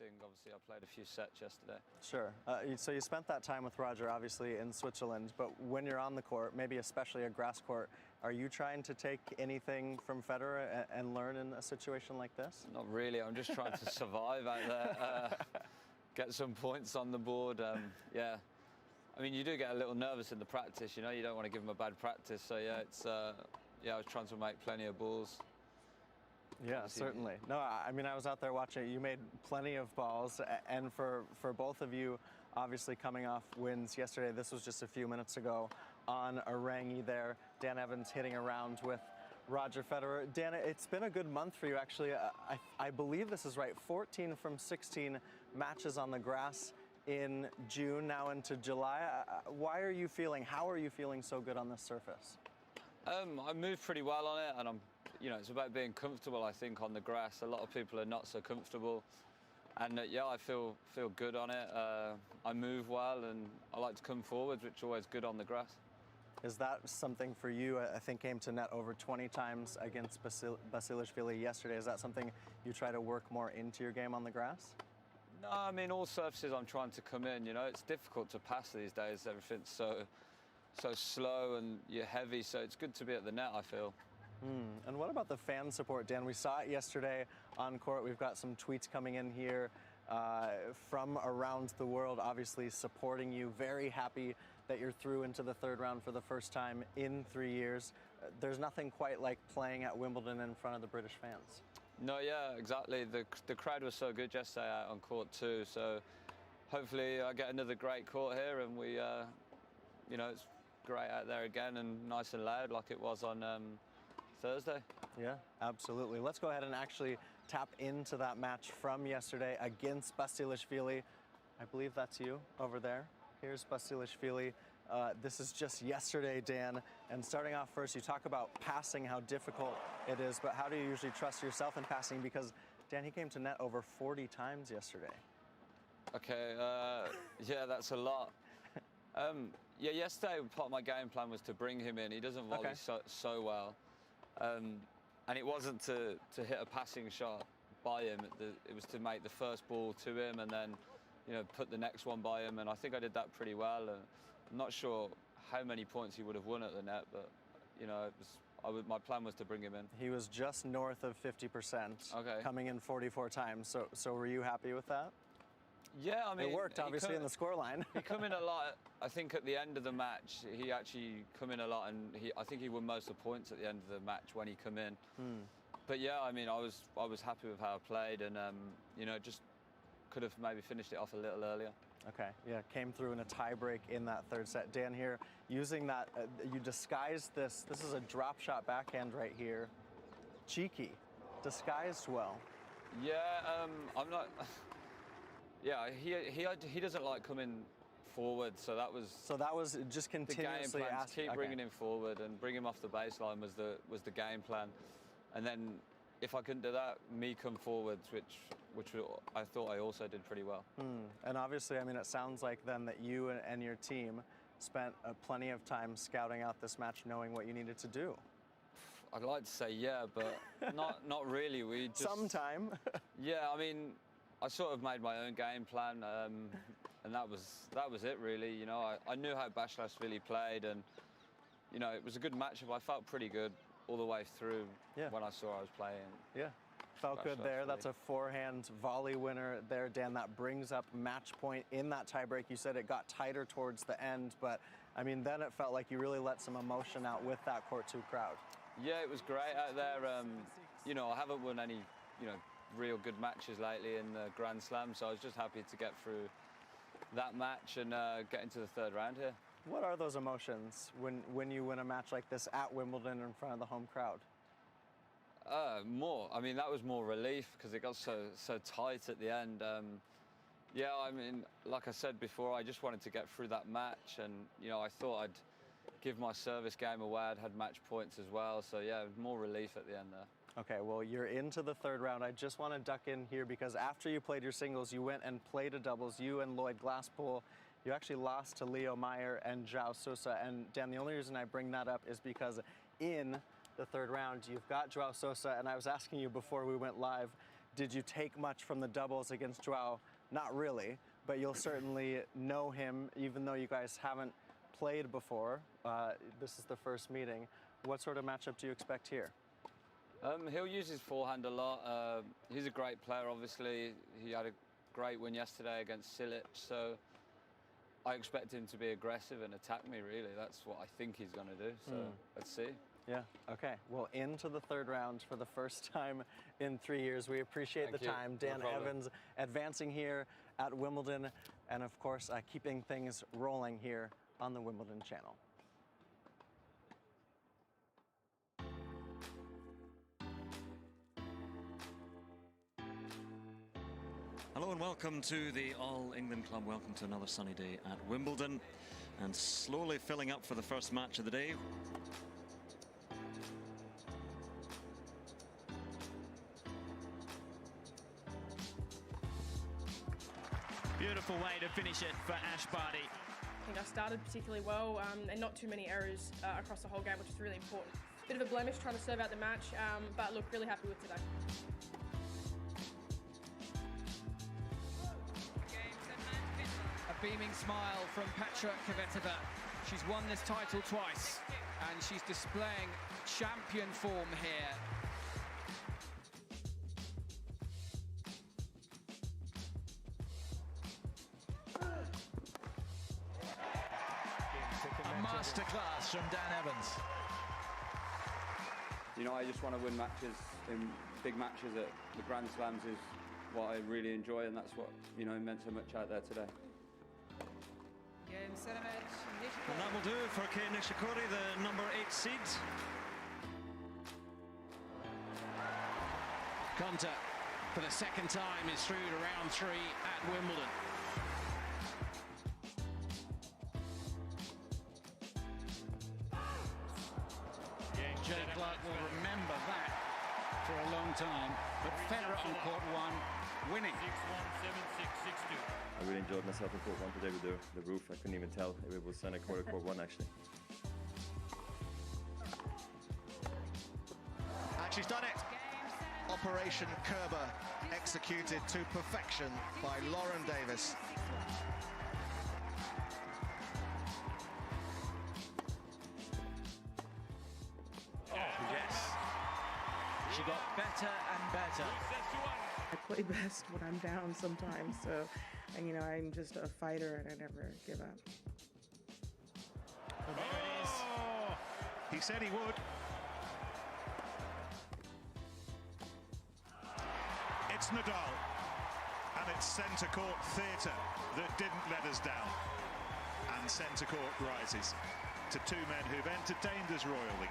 everything. Obviously, I played a few sets yesterday. Sure. So you spent that time with Roger, obviously, in Switzerland, but when you're on the court, maybe especially a grass court, are you trying to take anything from Federer and learn in a situation like this? Not really. I'm just trying to survive out there, get some points on the board. Yeah. I mean, you do get a little nervous in the practice, you know. You don't want to give them a bad practice. So, yeah, it's I was trying to make plenty of balls. Yeah, certainly. No, I mean, I was out there watching it. You made plenty of balls, and for both of you, obviously coming off wins yesterday, this was just a few minutes ago on Arangi there. Dan Evans hitting around with Roger Federer. Dan, it's been a good month for you, actually. I believe this is right, 14 from 16 matches on the grass in June, now into July. Why are you feeling, how are you feeling so good on this surface? I moved pretty well on it, and it's about being comfortable, I think, on the grass. A lot of people are not so comfortable, and yeah, I feel good on it. I move well, and I like to come forwards, which is always good on the grass. Is that something for you? I think came to net over 20 times against Basilashvili yesterday. Is that something you try to work more into your game on the grass? No, I mean, all surfaces I'm trying to come in. It's difficult to pass these days. Everything's so slow and you're heavy, so it's good to be at the net, I feel. And what about the fan support, Dan? We saw it yesterday on court. We've got some tweets coming in here from around the world, obviously supporting you. Very happy that you're through into the third round for the first time in 3 years. There's nothing quite like playing at Wimbledon in front of the British fans. No, yeah, exactly. The crowd was so good yesterday out on court too, so hopefully I get another great court here, and we, it's great out there again and nice and loud like it was on Thursday. Yeah, absolutely. Let's go ahead and actually tap into that match from yesterday against Basilashvili. I believe that's you over there. Here's Basilashvili. This is just yesterday, Dan. And starting off first, you talk about passing, how difficult it is, but how do you usually trust yourself in passing? Because, Dan, he came to net over 40 times yesterday. Okay, yeah, that's a lot. Yeah, yesterday part of my game plan was to bring him in. He doesn't volley so well. And it wasn't to hit a passing shot by him. It was to make the first ball to him and then, put the next one by him. And I think I did that pretty well. And I'm not sure how many points he would have won at the net, but, my plan was to bring him in. He was just north of 50%, coming in 44 times. So were you happy with that? Yeah, I mean, it worked obviously in the scoreline. He come in a lot. I think at the end of the match, he actually come in a lot, and I think he won most of the points at the end of the match when he come in. But yeah, I mean, I was happy with how I played, and just could have maybe finished it off a little earlier. Okay, yeah, came through in a tiebreak in that third set. Dan here, using that, you disguised this. This is a drop shot backhand right here. Cheeky, disguised well. Yeah, I'm not. Yeah, he doesn't like coming forward, so that was just continuously the game plan. Keep bringing him forward and bring him off the baseline was the game plan, and then if I couldn't do that, me come forwards, which I thought I also did pretty well. And obviously, I mean, it sounds like then that you and your team spent plenty of time scouting out this match, knowing what you needed to do. I'd like to say yeah, but not really. We just sometime. Yeah, I mean, I sort of made my own game plan, and that was it really. I knew how Basilashvili played, and it was a good matchup. I felt pretty good all the way through when I saw I was playing. Yeah, felt good there. That's a forehand volley winner there, Dan. That brings up match point in that tiebreak. You said it got tighter towards the end, but I mean, then it felt like you really let some emotion out with that court 2 crowd. Yeah, it was great out there. I haven't won any, real good matches lately in the Grand Slam, so I was just happy to get through that match and get into the third round here. What are those emotions when you win a match like this at Wimbledon in front of the home crowd? More. I mean, that was more relief because it got so tight at the end. Yeah, I mean, like I said before, I just wanted to get through that match, and I thought I'd give my service game away. I'd had match points as well, so yeah, more relief at the end there. Okay, well, you're into the third round. I just want to duck in here because after you played your singles, you went and played a doubles. You and Lloyd Glasspool, you actually lost to Leo Meyer and João Sousa. And Dan, the only reason I bring that up is because in the third round, you've got João Sousa, and I was asking you before we went live, did you take much from the doubles against Joao? Not really, but you'll certainly know him, even though you guys haven't played before. This is the first meeting. What sort of matchup do you expect here? He'll use his forehand a lot. He's a great player, obviously. He had a great win yesterday against Silic, so I expect him to be aggressive and attack me, really. That's what I think he's going to do, so let's see. Yeah, okay. Well, into the third round for the first time in 3 years. We appreciate Thank the you. time. Dan No problem. Evans advancing here at Wimbledon, and of course, keeping things rolling here on the Wimbledon channel. Hello and welcome to the All England Club. Welcome to another sunny day at Wimbledon, and slowly filling up for the first match of the day. Beautiful way to finish it for Ash Barty. I think I started particularly well and not too many errors across the whole game, which is really important. Bit of a blemish trying to serve out the match, but look, really happy with today. A beaming smile from Petra Kvitova. She's won this title twice, and she's displaying champion form here. A masterclass from Dan Evans. You know, I just want to win matches, in big matches at the Grand Slams is what I really enjoy, and that's what, you know, meant so much out there today. And that will do it for Kei Nishikori, the number 8 seed. Konta, for the second time, is through to round 3 at Wimbledon. Jay Clark will remember that for a long time. But Federer on court 1, winning. 6-1, 7-6, 6-2. I really enjoyed myself in court 1 today with the roof. I couldn't even tell if it was center court or court 1 actually. And she's done it. Operation Kerber executed to perfection by Lauren Davis. Yes. She got better and better. I play best when I'm down sometimes, so, and, you know, I'm just a fighter and I never give up. And there it is. He said he would. It's Nadal, and it's centre court theatre that didn't let us down. And centre court rises to 2 men who've entertained us royally.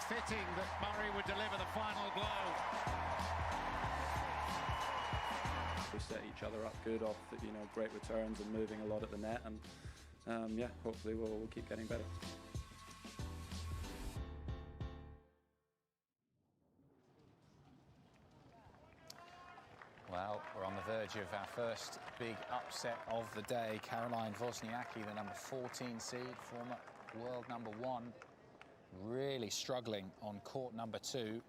Fitting that Murray would deliver the final blow. We set each other up good off, you know, great returns and moving a lot at the net, and yeah, hopefully we'll keep getting better. Well, we're on the verge of our first big upset of the day. Caroline Wozniacki, the number 14 seed, former world number 1, really struggling on court number 2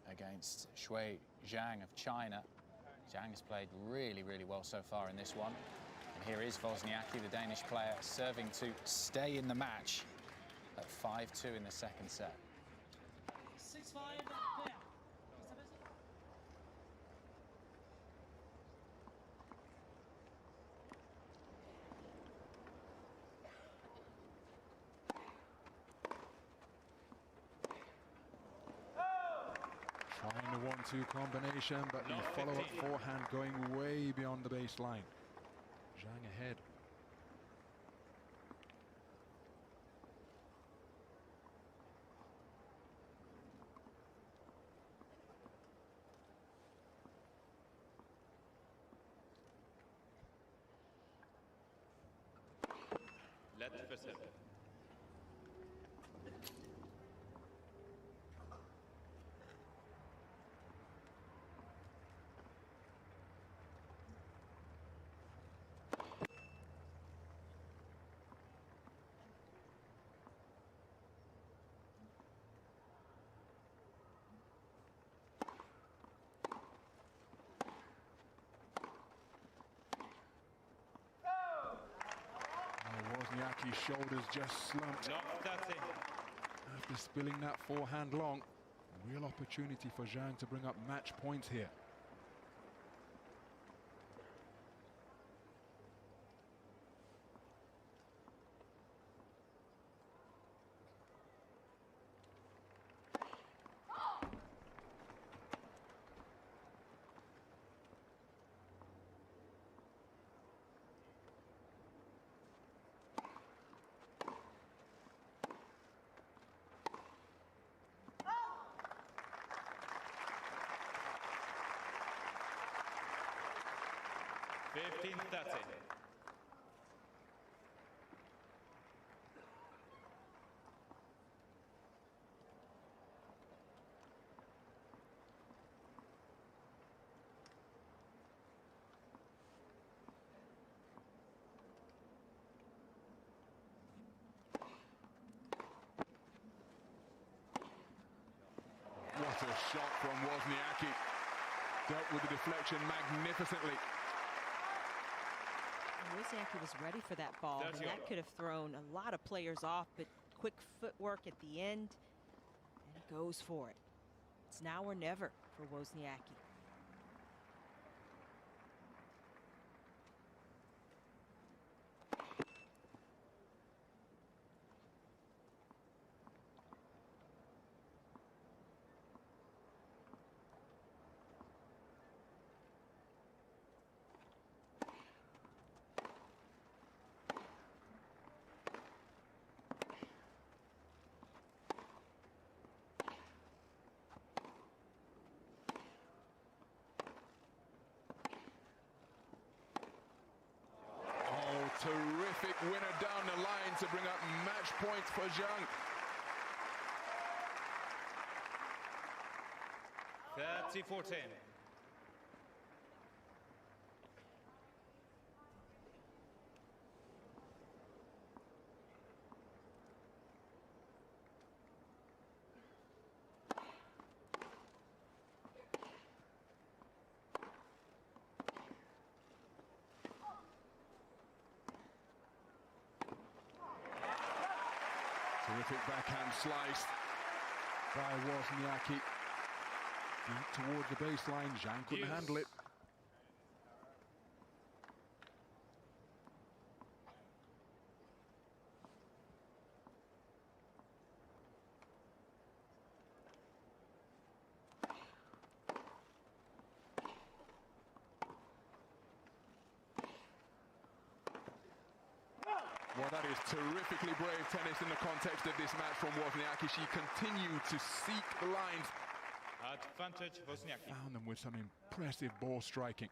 against Shui Zhang of China. Zhang has played really, really well so far in this one. And here is Wozniacki, the Danish player, serving to stay in the match at 5-2 in the second set. 6-5. Trying the 1-2 combination, but the follow-up forehand going way beyond the baseline. Zhang ahead. Let the first set. Wozniacki's shoulders just slumped. After spilling that forehand long, real opportunity for Zhang to bring up match points here. What a shot from Wozniacki. Dealt with the deflection magnificently. Wozniacki was ready for that ball, and that could have thrown a lot of players off, but quick footwork at the end, and he goes for it. It's now or never for Wozniacki. Terrific winner down the line to bring up match points for Zhang. 30-14. Terrific backhand slice by Wozniacki. Deep towards the baseline, Zhang couldn't handle it. Well, that is terrifically brave tennis in the context of this match from Wozniacki. She continued to seek the lines. Advantage Wozniacki. Found them with some impressive ball striking.